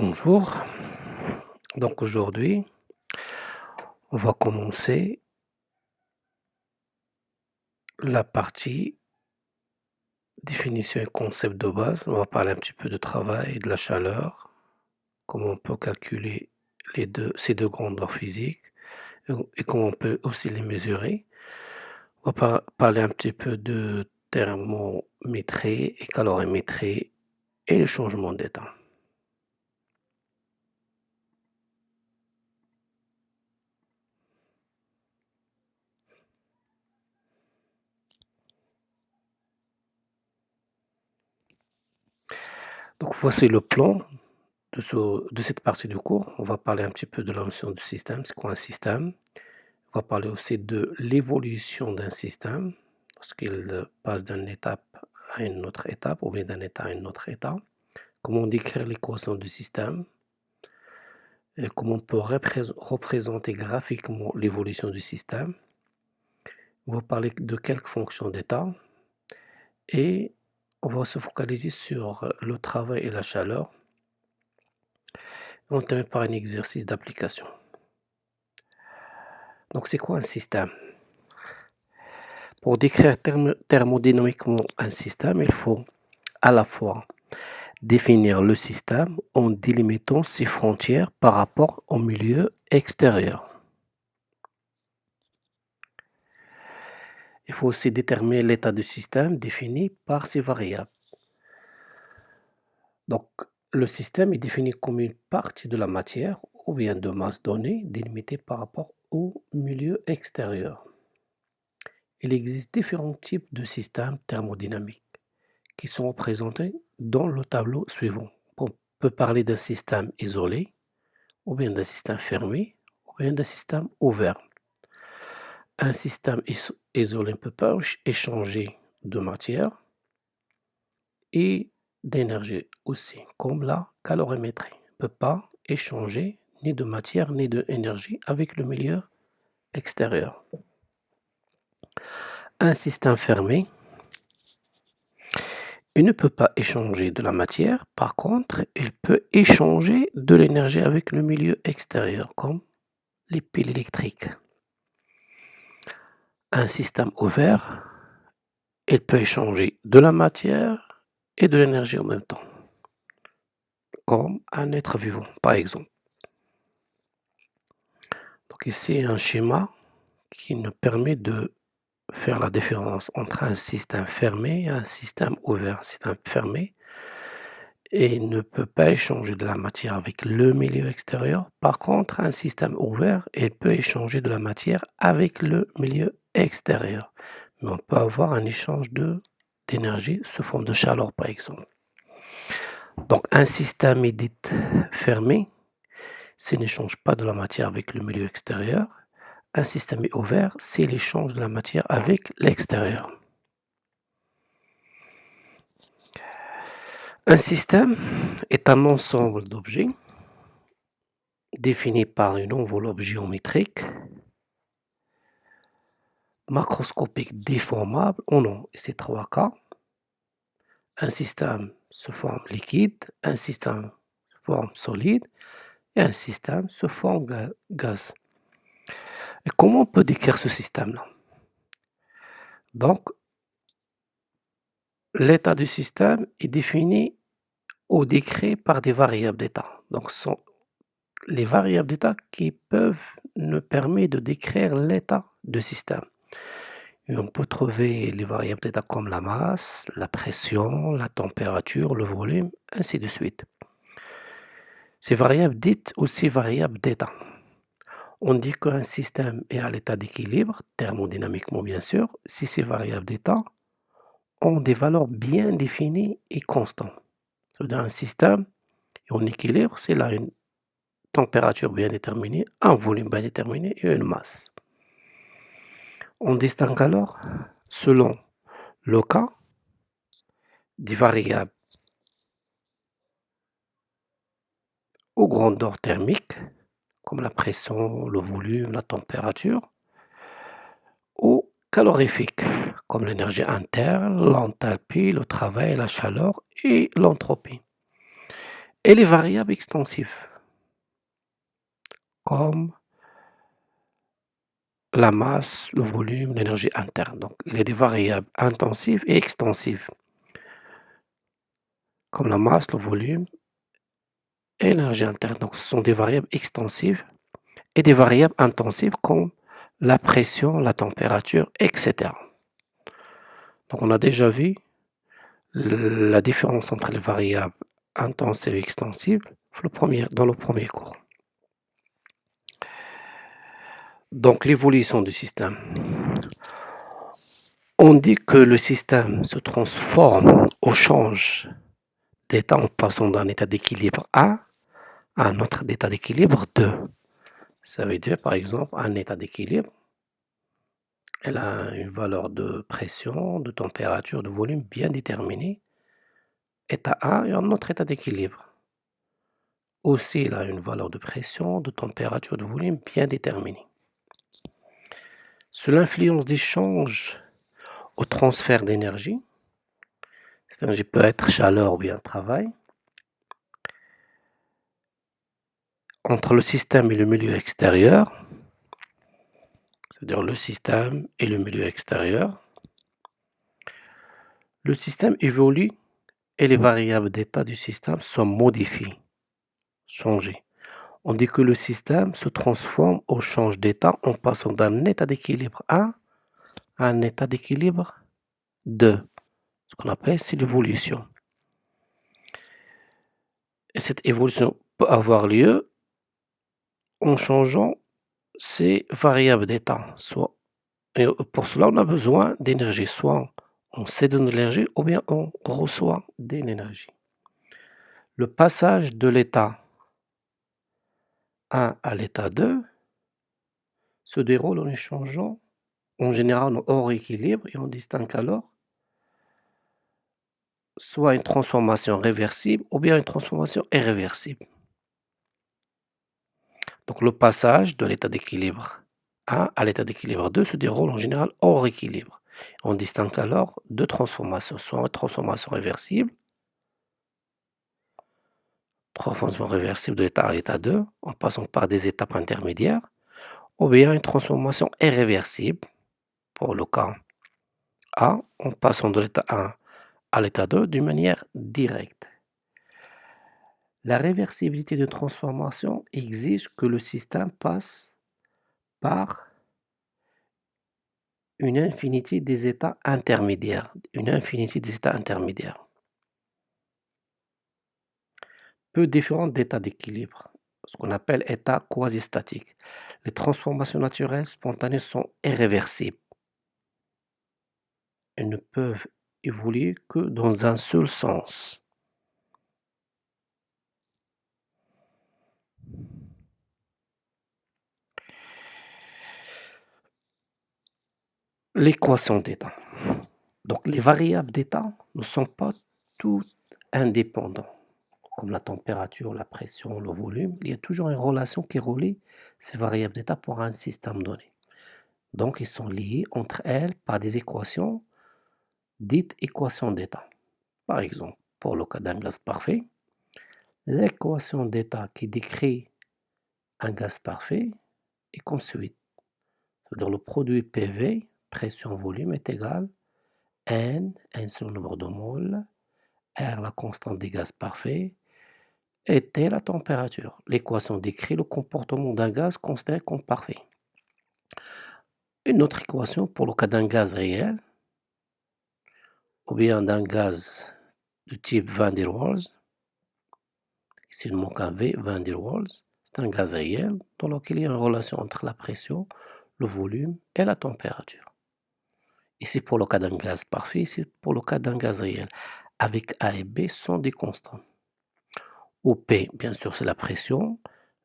Bonjour, donc aujourd'hui, on va commencer la partie définition et concept de base. On va parler un petit peu de travail et de la chaleur, comment on peut calculer ces deux grandeurs physiques et comment on peut aussi les mesurer. On va parler un petit peu de thermométrie et calorimétrie et les changements d'état. Donc voici le plan de cette partie du cours. On va parler un petit peu de la notion du système, c'est quoi un système. On va parler aussi de l'évolution d'un système, lorsqu'il passe d'une étape à une autre étape, ou bien d'un état à un autre état. Comment décrire l'équation du système, et comment on peut représenter graphiquement l'évolution du système. On va parler de quelques fonctions d'état, et on va se focaliser sur le travail et la chaleur. On termine par un exercice d'application. Donc c'est quoi un système? Pour décrire thermodynamiquement un système, il faut à la fois définir le système en délimitant ses frontières par rapport au milieu extérieur. Il faut aussi déterminer l'état du système défini par ses variables. Donc, le système est défini comme une partie de la matière ou bien de masse donnée délimitée par rapport au milieu extérieur. Il existe différents types de systèmes thermodynamiques qui sont représentés dans le tableau suivant. On peut parler d'un système isolé, ou bien d'un système fermé, ou bien d'un système ouvert. Un système isolé ne peut pas échanger de matière et d'énergie aussi, comme la calorimétrie. Ne peut pas échanger ni de matière ni d'énergie avec le milieu extérieur. Un système fermé, il ne peut pas échanger de la matière, par contre, il peut échanger de l'énergie avec le milieu extérieur, comme les piles électriques. Un système ouvert, il peut échanger de la matière et de l'énergie en même temps, comme un être vivant, par exemple. Donc ici, un schéma qui nous permet de faire la différence entre un système fermé et un système ouvert. Un système fermé et ne peut pas échanger de la matière avec le milieu extérieur. Par contre, un système ouvert, il peut échanger de la matière avec le milieu extérieur. Mais on peut avoir un échange d'énergie sous forme de chaleur, par exemple. Donc, un système est dit fermé s'il n'échange pas de la matière avec le milieu extérieur. Un système est ouvert s'il échange de la matière avec l'extérieur. Un système est un ensemble d'objets défini par une enveloppe géométrique macroscopique déformable en nom. Et c'est 3 cas. Un système sous forme liquide, un système sous forme solide et un système sous forme gaz. Et comment on peut décrire ce système-là? Donc, l'état du système est défini ou décrit par des variables d'état. Donc, ce sont les variables d'état qui peuvent nous permettre de décrire l'état du système. Et on peut trouver les variables d'état comme la masse, la pression, la température, le volume, ainsi de suite. Ces variables dites aussi variables d'état. On dit qu'un système est à l'état d'équilibre, thermodynamiquement bien sûr, si ces variables d'état ont des valeurs bien définies et constantes. Ça veut dire un système est en équilibre s'il a une température bien déterminée, un volume bien déterminé et une masse. On distingue alors, selon le cas, des variables aux grandeurs thermiques, comme la pression, le volume, la température, ou calorifiques, comme l'énergie interne, l'enthalpie, le travail, la chaleur et l'entropie. et les variables extensives, comme la masse, le volume, l'énergie interne. Donc, il y a des variables intensives et extensives, comme la masse, le volume et l'énergie interne. Donc, ce sont des variables extensives et des variables intensives comme la pression, la température, etc. Donc, on a déjà vu la différence entre les variables intensives et extensives dans le premier cours. Donc, l'évolution du système. On dit que le système se transforme ou change d'état en passant d'un état d'équilibre A à un autre état d'équilibre 2. Ça veut dire, par exemple, un état d'équilibre, elle a une valeur de pression, de température, de volume bien déterminée. État A et un autre état d'équilibre. Aussi, il a une valeur de pression, de température, de volume bien déterminée. Sous l'influence des changes au transfert d'énergie, cette énergie peut être chaleur ou bien travail, entre le système et le milieu extérieur, c'est-à-dire le système et le milieu extérieur, le système évolue et les variables d'état du système sont modifiées, changées. On dit que le système se transforme ou change d'état en passant d'un état d'équilibre 1 à un état d'équilibre 2. Ce qu'on appelle, c'est l'évolution. Et cette évolution peut avoir lieu en changeant ces variables d'état. Et pour cela, on a besoin d'énergie. Soit on cède de l'énergie ou bien on reçoit de l'énergie. Le passage de l'état 1 à l'état 2 se déroule en échangeant, en général, hors équilibre, et on distingue alors soit une transformation réversible ou bien une transformation irréversible. Donc le passage de l'état d'équilibre 1 à l'état d'équilibre 2 se déroule en général hors équilibre. On distingue alors deux transformations, soit une transformation réversible, transformation réversible de l'état 1 à l'état 2, en passant par des étapes intermédiaires, ou bien une transformation irréversible, pour le cas A, en passant de l'état 1 à l'état 2 d'une manière directe. La réversibilité de transformation exige que le système passe par une infinité des états intermédiaires. Peu différents d'états d'équilibre, ce qu'on appelle états quasi-statiques. Les transformations naturelles spontanées sont irréversibles. Elles ne peuvent évoluer que dans un seul sens. L'équation d'état. Donc les variables d'état ne sont pas toutes indépendantes, comme la température, la pression, le volume. Il y a toujours une relation qui relie ces variables d'état pour un système donné. Donc ils sont liés entre elles par des équations dites équations d'état. Par exemple, pour le cas d'un gaz parfait, l'équation d'état qui décrit un gaz parfait est comme suit. C'est-à-dire le produit PV, pression-volume, est égal N sur le nombre de moles, R la constante des gaz parfaits, et T la température. L'équation décrit le comportement d'un gaz considéré comme parfait. Une autre équation pour le cas d'un gaz réel, ou bien d'un gaz de type Van der Waals, ici il manque un V, Van der Waals, c'est un gaz réel dans lequel il y a une relation entre la pression, le volume et la température. Ici pour le cas d'un gaz parfait, ici pour le cas d'un gaz réel, avec A et B sont des constantes. Où P, bien sûr, c'est la pression,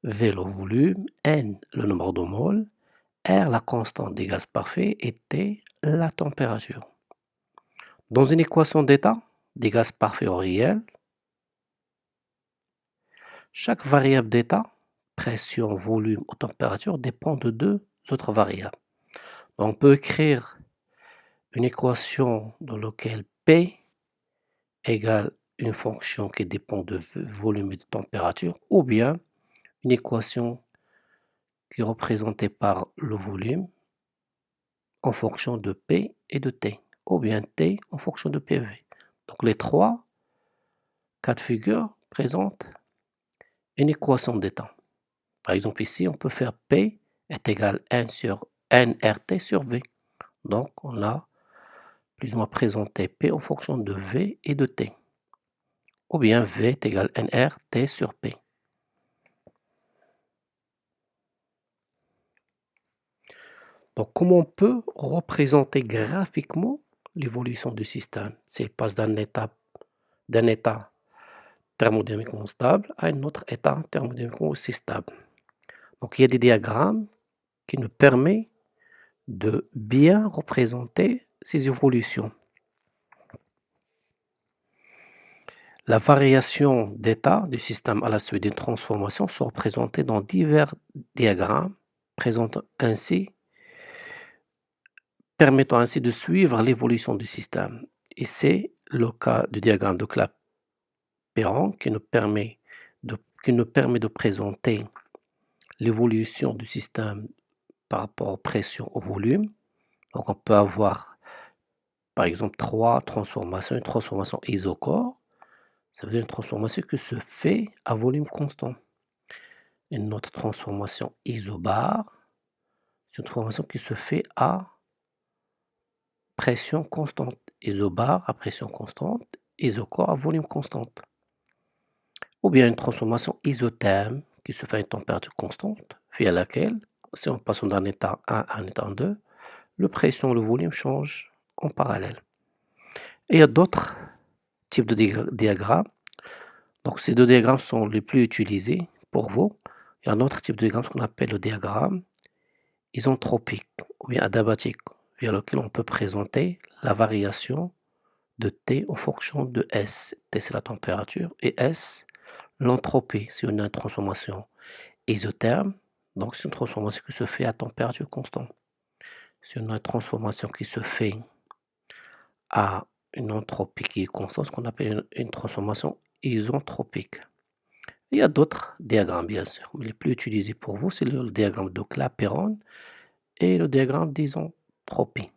V le volume, N le nombre de moles, R la constante des gaz parfaits et T la température. Dans une équation d'état des gaz parfaits au réel, chaque variable d'état, pression, volume ou température, dépend de deux autres variables. On peut écrire une équation dans laquelle P égale une fonction qui dépend de volume et de température, ou bien une équation qui est représentée par le volume en fonction de P et de T, ou bien T en fonction de PV. Donc les trois cas de figure présentent une équation d'état. Par exemple ici, on peut faire P est égal à 1 sur nRT sur V. Donc on a plus ou moins présenté P en fonction de V et de T. Ou bien V est égal à nRT sur P. Donc comment on peut représenter graphiquement l'évolution du système s'il passe d'un état thermodynamiquement stable à un autre état thermodynamiquement aussi stable. Donc il y a des diagrammes qui nous permettent de bien représenter ces évolutions. La variation d'état du système à la suite d'une transformation sont représentées dans divers diagrammes permettant ainsi de suivre l'évolution du système. Et c'est le cas du diagramme de Clapeyron qui nous permet de présenter l'évolution du système par rapport aux pressions, au volume. Donc on peut avoir par exemple trois transformations, une transformation isochore, ça veut dire une transformation qui se fait à volume constant. Une autre transformation isobare, c'est une transformation qui se fait à pression constante. Isobare à pression constante, isochore à volume constante. Ou bien une transformation isotherme qui se fait à une température constante, via laquelle, si on passe d'un état 1 à un état 2, le pression et le volume changent en parallèle. Et il y a d'autres types de diagrammes. Donc ces deux diagrammes sont les plus utilisés pour vous. Il y a un autre type de diagramme, ce qu'on appelle le diagramme isentropique ou bien adiabatique, via lequel on peut présenter la variation de T en fonction de S. T c'est la température et S l'entropie. Si on a une transformation isotherme, donc c'est une transformation qui se fait à température constante. Si on a une transformation qui se fait à une entropie qui est constante, ce qu'on appelle une transformation isentropique. Il y a d'autres diagrammes, bien sûr, mais les plus utilisés pour vous, c'est le diagramme de Clapeyron et le diagramme d'isentropie.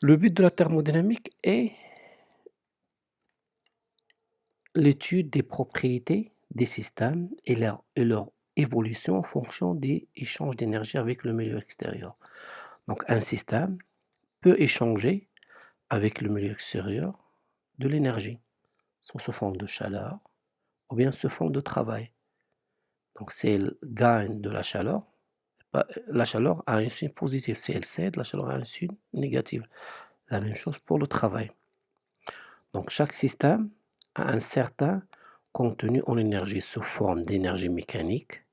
Le but de la thermodynamique est l'étude des propriétés des systèmes et leur évolution en fonction des échanges d'énergie avec le milieu extérieur. Donc un système peut échanger avec le milieu extérieur de l'énergie, soit sous forme de chaleur ou bien sous forme de travail. Donc si elle gagne de la chaleur a un signe positif. Si elle cède, la chaleur a un signe négatif. La même chose pour le travail. Donc chaque système a un certain contenu en énergie sous forme d'énergie mécanique,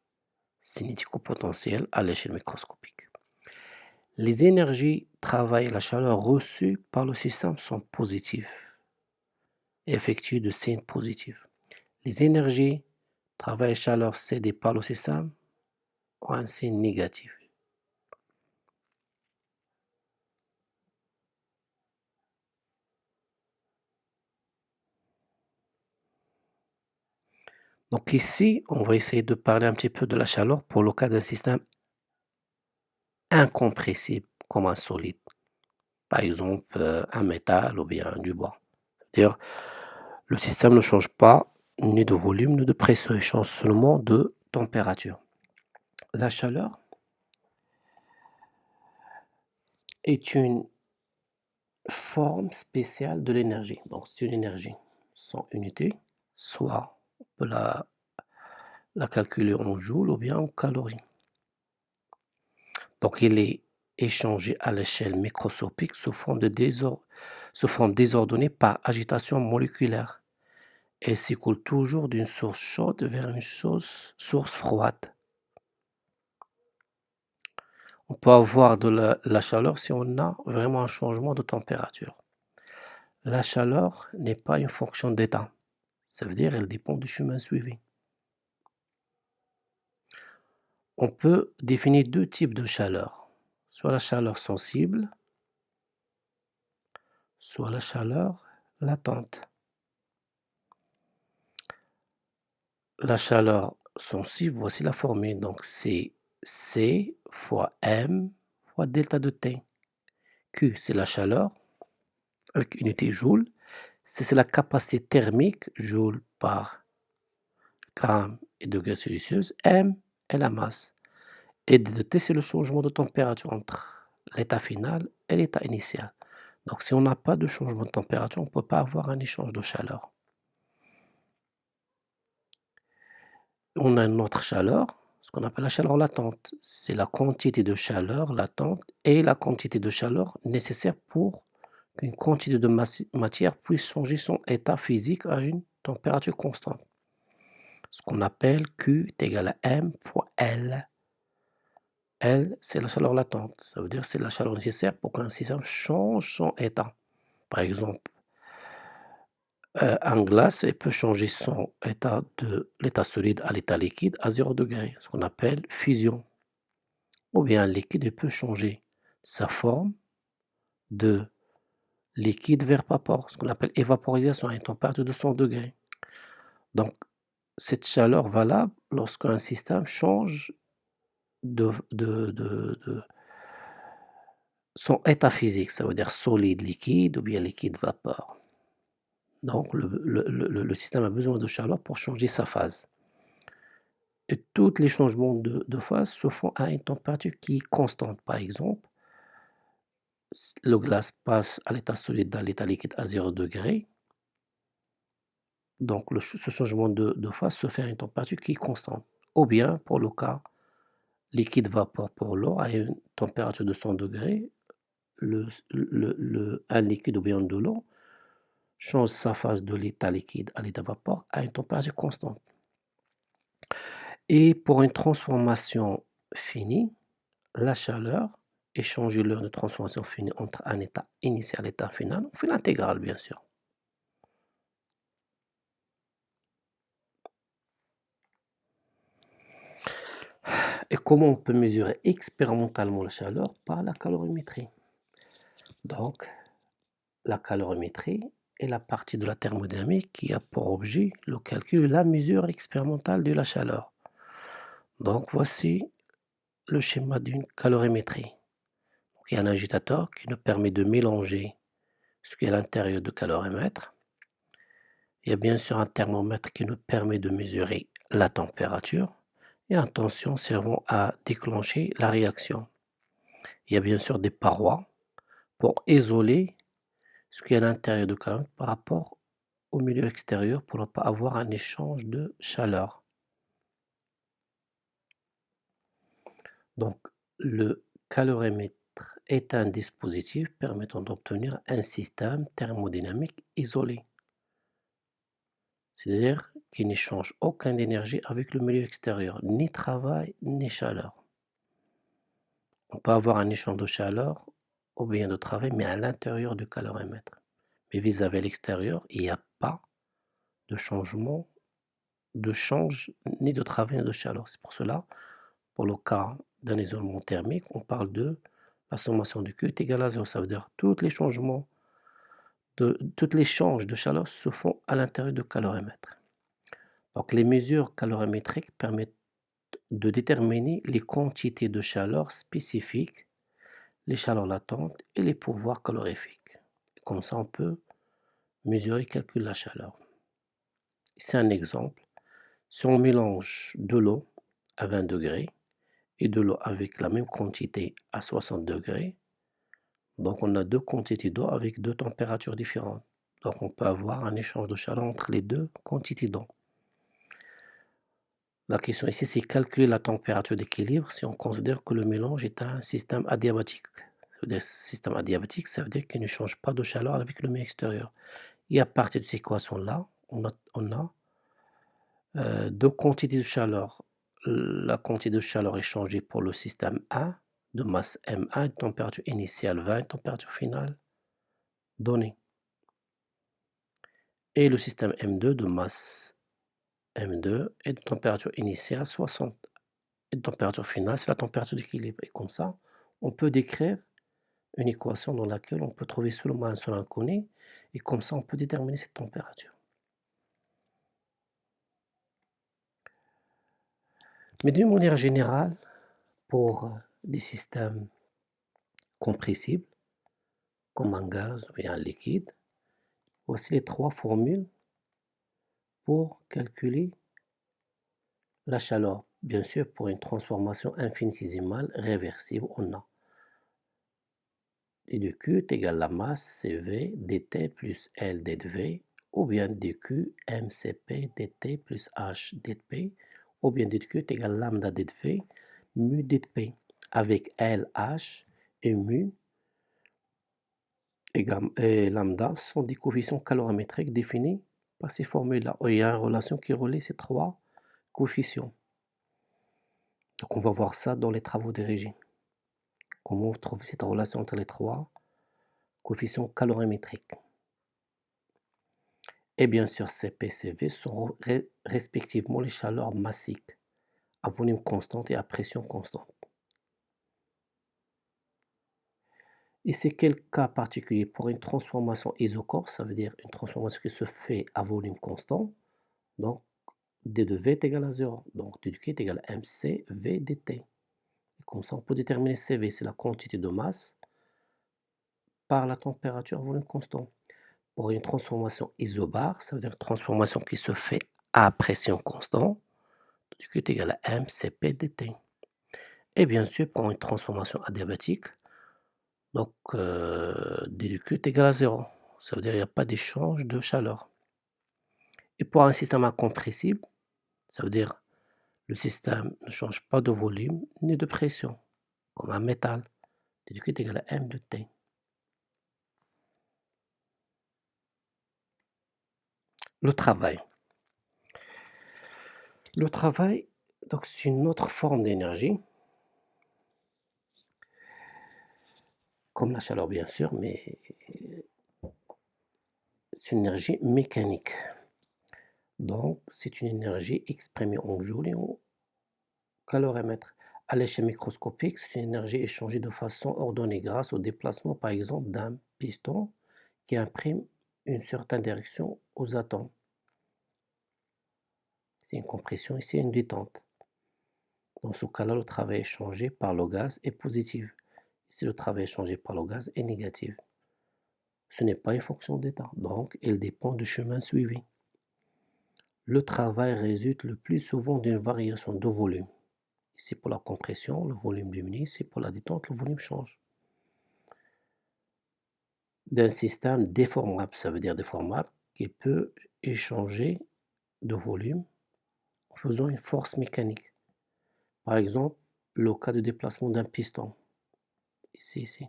cinético-potentielle à l'échelle microscopique. Les énergies travail et la chaleur reçues par le système sont positives et effectuent de signes positifs. Les énergies travail et chaleur cédées par le système ont un signe négatif. Donc ici, on va essayer de parler un petit peu de la chaleur pour le cas d'un système incompressible comme un solide. Par exemple, un métal ou bien du bois. C'est-à-dire, le système ne change pas ni de volume ni de pression, il change seulement de température. La chaleur est une forme spéciale de l'énergie. Donc c'est une énergie sans unité, soit on peut la calculer en joules ou bien en calories. Donc il est échangé à l'échelle microscopique sous forme désordonnée par agitation moléculaire et s'écoule toujours d'une source chaude vers une source froide. On peut avoir de la chaleur si on a vraiment un changement de température. La chaleur n'est pas une fonction d'état. Ça veut dire qu'elle dépend du chemin suivi. On peut définir deux types de chaleur. soit la chaleur sensible, soit la chaleur latente. La chaleur sensible, voici la formule, donc c'est C fois M fois delta de T. Q, c'est la chaleur, avec unité joule. C, c'est la capacité thermique, joule par gramme et degré Celsius. M est la masse. Et d de T, c'est le changement de température entre l'état final et l'état initial. Donc si on n'a pas de changement de température, on ne peut pas avoir un échange de chaleur. On a une autre chaleur, ce qu'on appelle la chaleur latente. C'est la quantité de chaleur latente et la quantité de chaleur nécessaire pour qu'une quantité de matière puisse changer son état physique à une température constante. Ce qu'on appelle Q est égal à M fois L. L, c'est la chaleur latente. Ça veut dire que c'est la chaleur nécessaire pour qu'un système change son état. Par exemple, un glace peut changer son état de l'état solide à l'état liquide à 0 degré, ce qu'on appelle fusion. Ou bien un liquide peut changer sa forme de liquide vers vapeur, ce qu'on appelle évaporisation à une température de 100 degrés. Donc, cette chaleur valable lorsqu'un système change de son état physique, ça veut dire solide, liquide ou bien liquide, vapeur. Donc, le système a besoin de chaleur pour changer sa phase. Et tous les changements de phase se font à une température qui est constante. Par exemple, le glace passe à l'état solide dans l'état liquide à 0 degré. Donc, ce changement de phase se fait à une température qui est constante. Ou bien, pour le cas liquide vapeur pour l'eau, à une température de 100 degrés, un liquide ou bien de l'eau change sa phase de l'état liquide à l'état vapeur à une température constante. Et pour une transformation finie, la chaleur et changer l'heure de transformation finie entre un état initial et un état final, on fait l'intégrale bien sûr. Et comment on peut mesurer expérimentalement la chaleur? Par la calorimétrie. Donc, la calorimétrie est la partie de la thermodynamique qui a pour objet le calcul et la mesure expérimentale de la chaleur. Donc, voici le schéma d'une calorimétrie. Donc, il y a un agitateur qui nous permet de mélanger ce qui est à l'intérieur du calorimètre. Il y a bien sûr un thermomètre qui nous permet de mesurer la température et un tension servant à déclencher la réaction. Il y a bien sûr des parois pour isoler ce qui est à l'intérieur du calorimètre par rapport au milieu extérieur pour ne pas avoir un échange de chaleur. Donc, le calorimètre est un dispositif permettant d'obtenir un système thermodynamique isolé. C'est-à-dire qui n'échange aucune énergie avec le milieu extérieur, ni travail, ni chaleur. On peut avoir un échange de chaleur ou bien de travail, mais à l'intérieur du calorimètre. Mais vis-à-vis l'extérieur, il n'y a pas de changement, de change, ni de travail, ni de chaleur. C'est pour cela, pour le cas d'un isolement thermique, on parle de la sommation du Q est égale à 0. Ça veut dire tous les changements, tous les échanges de chaleur se font à l'intérieur du calorimètre. Donc les mesures calorimétriques permettent de déterminer les quantités de chaleur spécifiques, les chaleurs latentes et les pouvoirs calorifiques. Et comme ça, on peut mesurer et calculer la chaleur. C'est un exemple. Si on mélange de l'eau à 20 degrés et de l'eau avec la même quantité à 60 degrés, donc on a deux quantités d'eau avec deux températures différentes. Donc on peut avoir un échange de chaleur entre les deux quantités d'eau. La question ici, c'est calculer la température d'équilibre si on considère que le mélange est un système adiabatique. Ça veut dire système adiabatique, ça veut dire qu'il ne change pas de chaleur avec le milieu extérieur. Et à partir de cette équation-là, on a deux quantités de chaleur. La quantité de chaleur échangée pour le système A, de masse M1, température initiale 20, température finale donnée. Et le système M2 de masse M2 et de température initiale 60. Et de température finale, c'est la température d'équilibre. Et comme ça, on peut décrire une équation dans laquelle on peut trouver seulement un seul inconnu, et comme ça on peut déterminer cette température. Mais d'une manière générale, pour des systèmes compressibles, comme un gaz ou bien un liquide, voici les 3 formules pour calculer la chaleur. Bien sûr, pour une transformation infinitésimale réversible, on a dQ est égal à la masse CV dt plus L dV, ou bien dQ mCp dt plus H dP, ou bien dQ est égal à lambda dV mu dP, avec LH et mu et lambda sont des coefficients calorimétriques définis par ces formules-là. Il y a une relation qui relie ces 3 coefficients. Donc on va voir ça dans les travaux de régime. Comment trouver cette relation entre les 3 coefficients calorimétriques. Et bien sûr, Cp et Cv sont respectivement les chaleurs massiques à volume constant et à pression constante. Et c'est quel cas particulier pour une transformation isochore, ça veut dire une transformation qui se fait à volume constant, donc d de V est égal à 0, donc d de Q est égal à mCv dt. Et comme ça, on peut déterminer Cv, c'est la quantité de masse par la température à volume constant. Pour une transformation isobare, ça veut dire une transformation qui se fait à pression constante, d Q est égal à mCp dt. Et bien sûr, pour une transformation adiabatique, donc d de Q est égal à 0. Ça veut dire qu'il n'y a pas d'échange de chaleur. Et pour un système incompressible, ça veut dire le système ne change pas de volume ni de pression, comme un métal. D de Q est égal à m de T. Le travail. Le travail, donc, c'est une autre forme d'énergie, comme la chaleur bien sûr, mais c'est une énergie mécanique. Donc, c'est une énergie exprimée en joules et en calorimètre. À l'échelle microscopique, c'est une énergie échangée de façon ordonnée grâce au déplacement, par exemple, d'un piston qui imprime une certaine direction aux atomes. C'est une compression et c'est une détente. Dans ce cas-là, le travail échangé par le gaz est positif. Si le travail échangé par le gaz est négatif, ce n'est pas une fonction d'état, donc il dépend du chemin suivi. Le travail résulte le plus souvent d'une variation de volume. Ici pour la compression, le volume diminue, ici pour la détente, le volume change. D'un système déformable, ça veut dire déformable, qui peut échanger de volume en faisant une force mécanique. Par exemple, le cas de déplacement d'un piston, ici.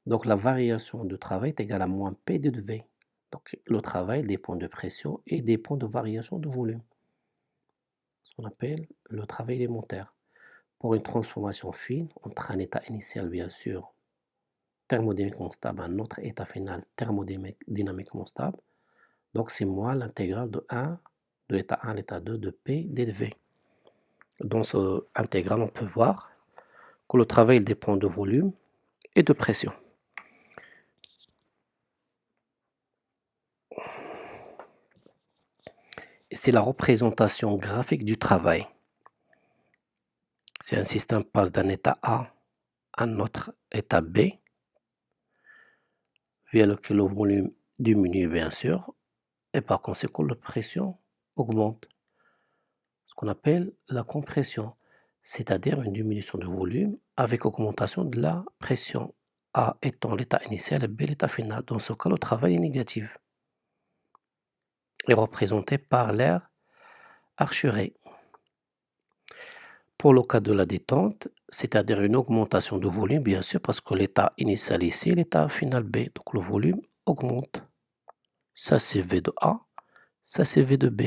Donc la variation de travail est égale à moins P de V. Donc le travail dépend de pression et dépend de variation de volume. Ce qu'on appelle le travail élémentaire. Pour une transformation fine, entre un état initial bien sûr, thermodynamiquement stable, un autre état final thermodynamiquement stable, donc c'est moins l'intégrale de l'état 1 à l'état 2 de P dV. Dans ce intégral, on peut voir que le travail dépend de volume et de pression. Et c'est la représentation graphique du travail. Si un système passe d'un état A à un autre état B, via lequel le volume diminue bien sûr, et par conséquent la pression augmente. Ce qu'on appelle la compression, c'est-à-dire une diminution du volume avec augmentation de la pression. A étant l'état initial et B l'état final. Dans ce cas, le travail est négatif et représenté par l'air archuré. Pour le cas de la détente, c'est-à-dire une augmentation de volume, bien sûr, parce que l'état initial ici est l'état final B, donc le volume augmente. Ça c'est V de A, ça c'est V de B.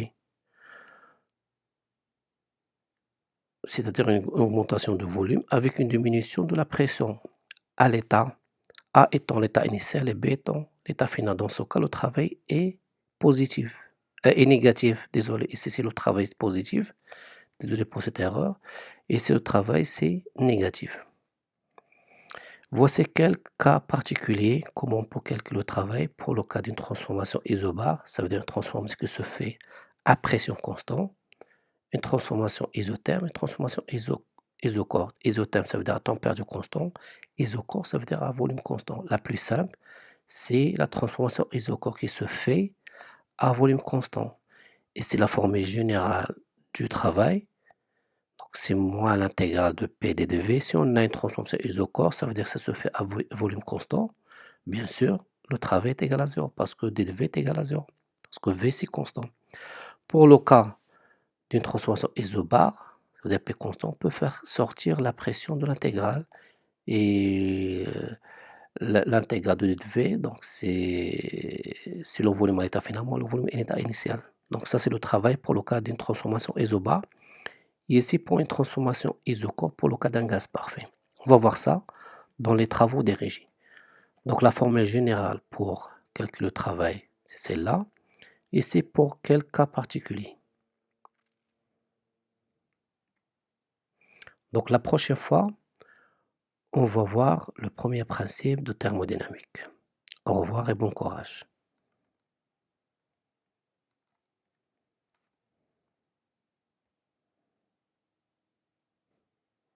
C'est-à-dire une augmentation de volume avec une diminution de la pression à l'état A étant l'état initial et B étant l'état final. Dans ce cas, le travail est positif, est négatif, désolé. Ici, c'est le travail positif, désolé pour cette erreur. Et c'est le travail, c'est négatif. Voici quelques cas particuliers, comment on peut calculer le travail pour le cas d'une transformation isobar, ça veut dire une transformation qui se fait à pression constante, une transformation isotherme, une transformation isochore. Isotherme, ça veut dire à température constante, isochore, ça veut dire à volume constant. La plus simple, c'est la transformation isochore qui se fait à volume constant. Et c'est la formule générale du travail. Donc, c'est moins l'intégrale de P d dV. Si on a une transformation isochore, ça veut dire que ça se fait à volume constant. Bien sûr, le travail est égal à 0 parce que dV est égal à 0. Parce que V, c'est constant. Pour le cas d'une transformation isobar, ça veut dire P constant, on peut faire sortir la pression de l'intégrale. Et l'intégrale de dV, donc c'est le volume à l'état final moins le volume à l'état initial. Donc ça, c'est le travail pour le cas d'une transformation isobar. Et ici, pour une transformation isochore pour le cas d'un gaz parfait. On va voir ça dans les travaux des régies. Donc la formule générale pour calculer le travail, c'est celle-là. Et c'est pour quel cas particulier. Donc la prochaine fois, on va voir le premier principe de thermodynamique. Au revoir et bon courage.